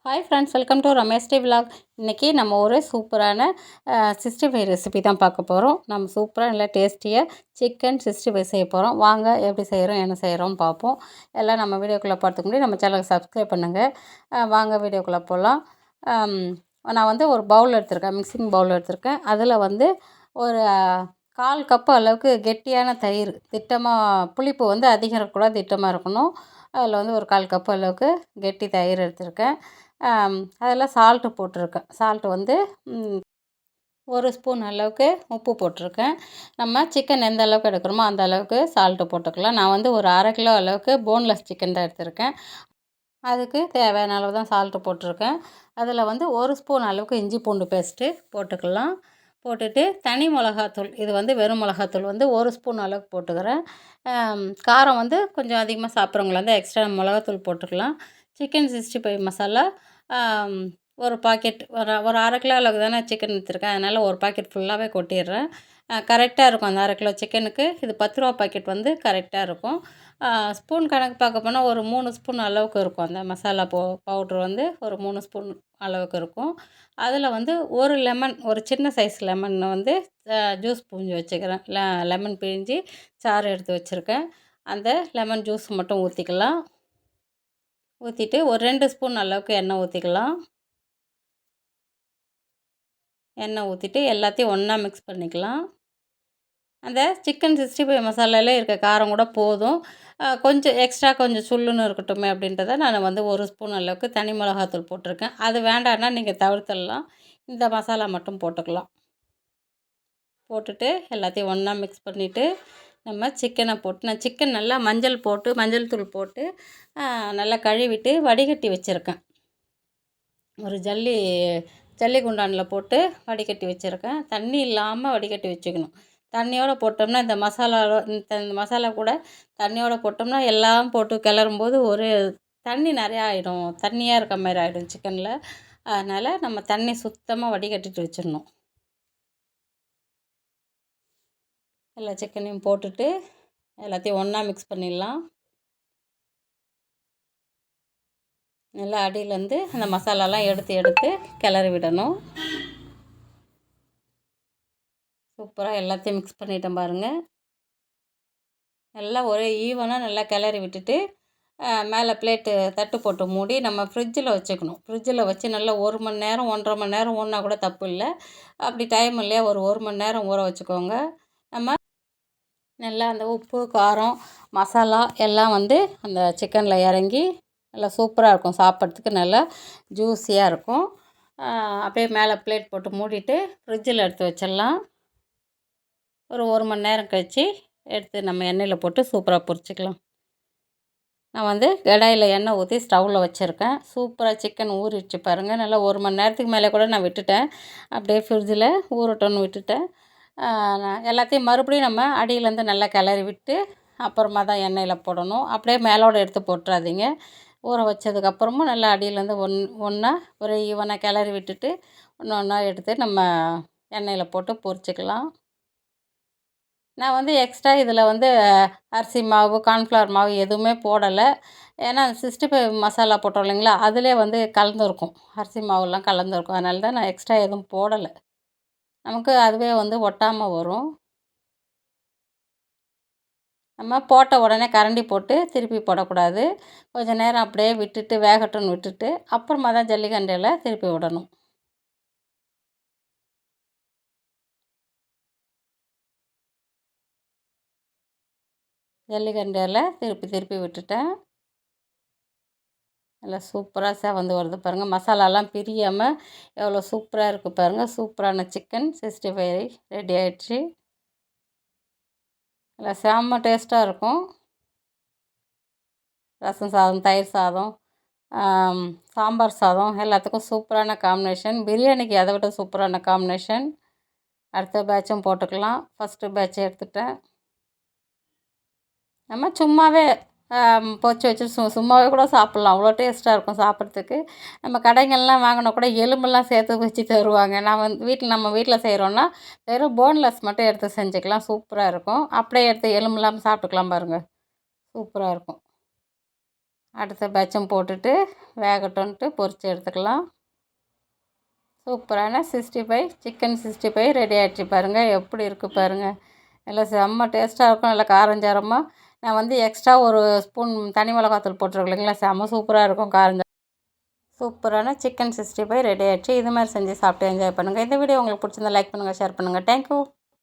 Hi friends, welcome to Ramesh D vlog. இன்றைக்கி நம்ம ஒரு சூப்பரான 65 ரெசிபி தான் பார்க்க போகிறோம். நம்ம சூப்பராக நல்லா டேஸ்டியாக சிக்கன் 65 செய்ய போகிறோம். வாங்க எப்படி செய்கிறோம் என்ன செய்கிறோம் பார்ப்போம். எல்லாம் நம்ம வீடியோக்குள்ளே பார்த்துக்க முடியும். நம்ம சேனலுக்கு சப்ஸ்கிரைப் பண்ணுங்கள். வாங்க வீடியோக்குள்ளே போகலாம். நான் வந்து ஒரு பவுல் எடுத்திருக்கேன், மிக்சிங் பவுல் எடுத்திருக்கேன். அதில் வந்து ஒரு 1/4 கப்பு அளவுக்கு கெட்டியான தயிர், திட்டமாக புளிப்பு வந்து அதிகம் இருக்கக்கூடாது, திட்டமாக இருக்கணும். அதில் வந்து ஒரு 1/4 கப்பு அளவுக்கு கெட்டி தயிர் எடுத்திருக்கேன். அதில் சால்ட்டு போட்டிருக்கேன். சால்ட்டு வந்து 1 ஸ்பூன் அளவுக்கு உப்பு போட்டிருக்கேன். நம்ம சிக்கன் எந்த அளவுக்கு எடுக்கிறோமோ அந்த அளவுக்கு சால்ட்டு போட்டுக்கலாம். நான் வந்து ஒரு 1/2 கிலோ அளவுக்கு போன்லெஸ் சிக்கன் தான் எடுத்திருக்கேன். அதுக்கு தேவையான அளவு தான் சால்ட்டு போட்டிருக்கேன். அதில் வந்து 1 ஸ்பூன் அளவுக்கு இஞ்சி பூண்டு பேஸ்ட்டு போட்டுக்கலாம். போட்டுட்டு தனி மிளகாத்தூள், இது வந்து வெறும் மிளகாத்தூள் வந்து 1 ஸ்பூன் அளவுக்கு போட்டுக்கிறேன். காரம் வந்து கொஞ்சம் அதிகமாக சாப்பிட்றவங்களா இருந்தால் எக்ஸ்ட்ரா மிளகாத்தூள் போட்டுக்கலாம். சிக்கன் 65 மசாலா ஒரு பாக்கெட், ஒரு 1/2 கிலோ அளவுக்கு தானே சிக்கன் எடுத்துருக்கேன், அதனால் ஒரு பாக்கெட் ஃபுல்லாகவே கொட்டிடுறேன். கரெக்டாக இருக்கும் அந்த 1/2 கிலோ சிக்கனுக்கு. இது 10 ரூபா பாக்கெட் வந்து கரெக்டாக இருக்கும். ஸ்பூன் கணக்கு பார்க்க போனால் ஒரு 3 ஸ்பூன் அளவுக்கு இருக்கும். அந்த மசாலா பவுட்ரு வந்து ஒரு 3 ஸ்பூன் அளவுக்கு இருக்கும். அதில் வந்து ஒரு லெமன், ஒரு சின்ன சைஸ் லெமன் வந்து ஜூஸ் புழிஞ்சு வச்சுக்கிறேன். லெமன் பிழிஞ்சு சாறு எடுத்து வச்சுருக்கேன். அந்த லெமன் ஜூஸ் மட்டும் ஊற்றிக்கலாம். ஊற்றிட்டு ஒரு 2 ஸ்பூன் அளவுக்கு எண்ணெய் ஊற்றிக்கலாம். எண்ணெய் ஊற்றிட்டு எல்லாத்தையும் ஒன்றா மிக்ஸ் பண்ணிக்கலாம். அந்த சிக்கன் 65 மசாலாலே இருக்க காரம் கூட போதும். கொஞ்சம் எக்ஸ்ட்ரா கொஞ்சம் சுல்லுன்னு இருக்கட்டுமே அப்படின்றத நான் வந்து 1 ஸ்பூன் அளவுக்கு தனி மிளகாத்தூள் போட்டிருக்கேன். அது வேண்டான்னா நீங்கள் தவிர்த்துடலாம். இந்த மசாலா மட்டும் போட்டுக்கலாம். போட்டுட்டு எல்லாத்தையும் ஒன்றா மிக்ஸ் பண்ணிவிட்டு நம்ம சிக்கனை போட்டு, நான் சிக்கன் நல்லா மஞ்சள் தூள் போட்டு நல்லா கழுவிட்டு வடிகட்டி வச்சுருக்கேன். ஒரு ஜல்லி குண்டானில் போட்டு வடிகட்டி வச்சுருக்கேன். தண்ணி இல்லாமல் வடிகட்டி வச்சுக்கணும். தண்ணியோடு போட்டோம்னா இந்த மசாலா கூட தண்ணியோடு போட்டோம்னா எல்லாம் போட்டு கிளறும்போது ஒரு தண்ணி நிறையா ஆகிடும், தண்ணியாக இருக்க மாதிரி ஆகிடும் சிக்கனில். அதனால் நம்ம தண்ணி சுத்தமாக வடிகட்டிட்டு வச்சிடணும். எல்லா சிக்கனையும் போட்டுட்டு எல்லாத்தையும் ஒன்றா மிக்ஸ் பண்ணிடலாம். நல்லா அடியிலேருந்து அந்த மசாலாலாம் எடுத்து கிளறி விடணும். சூப்பராக எல்லாத்தையும் மிக்ஸ் பண்ணிட்டேன் பாருங்கள். நல்லா ஒரே ஈவனாக நல்லா கிளறி விட்டுட்டு மேலே தட்டு போட்டு மூடி நம்ம ஃப்ரிட்ஜில் வச்சுக்கணும். ஃப்ரிட்ஜில் வச்சு நல்லா 1 மணி நேரம் 1.5 மணி நேரம் ஊறினா கூட தப்பு இல்லை. அப்படி டைம் இல்லையா, ஒரு 1 மணி நேரம் ஊற வச்சுக்கோங்க. நம்ம நல்லா அந்த உப்பு, காரம், மசாலா எல்லாம் வந்து அந்த சிக்கனில் இறங்கி நல்லா சூப்பராக இருக்கும். சாப்பிட்றதுக்கு நல்லா ஜூஸியாக இருக்கும். அப்படியே மேலே பிளேட் போட்டு மூடிட்டு ஃப்ரிட்ஜில் எடுத்து வச்சிடலாம். ஒரு 1 மணி நேரம் கழித்து எடுத்து நம்ம எண்ணெயில் போட்டு சூப்பராக பொரிச்சிக்கலாம். நான் வந்து கடாயில் எண்ணெய் ஊற்றி ஸ்டவ்வில் வச்சுருக்கேன். சூப்பராக சிக்கன் ஊறிடுச்சு பாருங்கள். நல்லா 1 மணி நேரத்துக்கு மேலே கூட நான் விட்டுட்டேன். அப்படியே ஃப்ரிட்ஜில் ஊறட்டும்னு விட்டுட்டேன். நான் எல்லாத்தையும் மறுபடியும் நம்ம அடியிலேருந்து நல்லா கிளறி விட்டு அப்புறமா தான் எண்ணெயில் போடணும். அப்படியே மேலோடு எடுத்து போட்டுறாதீங்க. ஊற வச்சதுக்கப்புறமும் நல்லா அடியிலேருந்து ஒன்றா ஒரு ஈவனாக கிளறி விட்டுட்டு ஒன்றா எடுத்து நம்ம எண்ணெயில் போட்டு பொரிச்சிக்கலாம். நான் வந்து எக்ஸ்ட்ரா இதில் வந்து அரிசி மாவு, கார்ன்ஃப்ளவர் மாவு எதுவுமே போடலை. ஏன்னா 65 மசாலா போட்டோம் இல்லைங்களா, அதிலே வந்து கலந்துருக்கும், அரிசி மாவுலாம் கலந்துருக்கும். அதனால தான் நான் எக்ஸ்ட்ரா எதுவும் போடலை. நமக்கு அதுவே வந்து ஒட்டாமல் வரும். நம்ம போட்ட உடனே கரண்டி போட்டு திருப்பி போடக்கூடாது. கொஞ்சம் நேரம் அப்படியே விட்டுட்டு வேகட்டும்னு விட்டுட்டு அப்புறமா தான் ஜல்லிகண்டியில் திருப்பி விடணும். ஜல்லிகண்டியில் திருப்பி விட்டுட்டேன். நல்லா சூப்பராக செவந்து வருது பாருங்கள். மசாலாலாம் பிரியாமல் எவ்வளோ சூப்பராக இருக்குது பாருங்கள். சூப்பரான சிக்கன் 65 ரெடி ஆகிடுச்சு. நல்லா செம்ம டேஸ்ட்டாக இருக்கும். ரசம் சாதம், தயிர் சாதம், சாம்பார் சாதம் எல்லாத்துக்கும் சூப்பரான காம்பினேஷன். பிரியாணிக்கு அதை விட சூப்பரான காம்பினேஷன். அடுத்த பேட்சும் போட்டுக்கலாம். ஃபஸ்ட்டு பேட்ச் எடுத்துட்டேன். நம்ம சும்மாவே பொரிச்சு வச்சு சும்மாவே கூட சாப்பிட்லாம். அவ்வளோ டேஸ்ட்டாக இருக்கும் சாப்பிட்றதுக்கு. நம்ம கடைங்கள்லாம் வாங்கினா கூட எலும்பெல்லாம் சேர்த்து வச்சு தருவாங்க. நான் வந்து நம்ம வீட்டில் செய்கிறோன்னா வெறும் போன்லெஸ் மட்டும் எடுத்து செஞ்சுக்கலாம். சூப்பராக இருக்கும். அப்படியே எடுத்து எலும்பு இல்லாமல் சாப்பிட்டுக்கலாம் பாருங்கள். சூப்பராக இருக்கும். அடுத்த பேட்சும் போட்டுட்டு வேகட்டும்ன்ட்டு பொரித்து எடுத்துக்கலாம். சூப்பரான 65 சிக்கன் 65 ரெடி ஆகிடுச்சு பாருங்கள். எப்படி இருக்குது பாருங்கள். நல்லா செம்ம டேஸ்ட்டாக இருக்கும். நல்லா காரஞ்சாரமாக நான் வந்து எக்ஸ்ட்ரா ஒரு ஸ்பூன் தனி மிளகாத்தூள் போட்டிருக்கேன் இல்லைங்களா, செம்ம சூப்பராக இருக்கும் காரஞ்சாரம். சூப்பரான சிக்கன் 65 ரெடி ஆகிடுச்சு. இது மாதிரி செஞ்சு சாப்பிட்டு என்ஜாய் பண்ணுங்கள். இந்த வீடியோ உங்களுக்கு பிடிச்சிருந்தா லைக் பண்ணுங்கள், ஷேர் பண்ணுங்கள். தேங்க்யூ.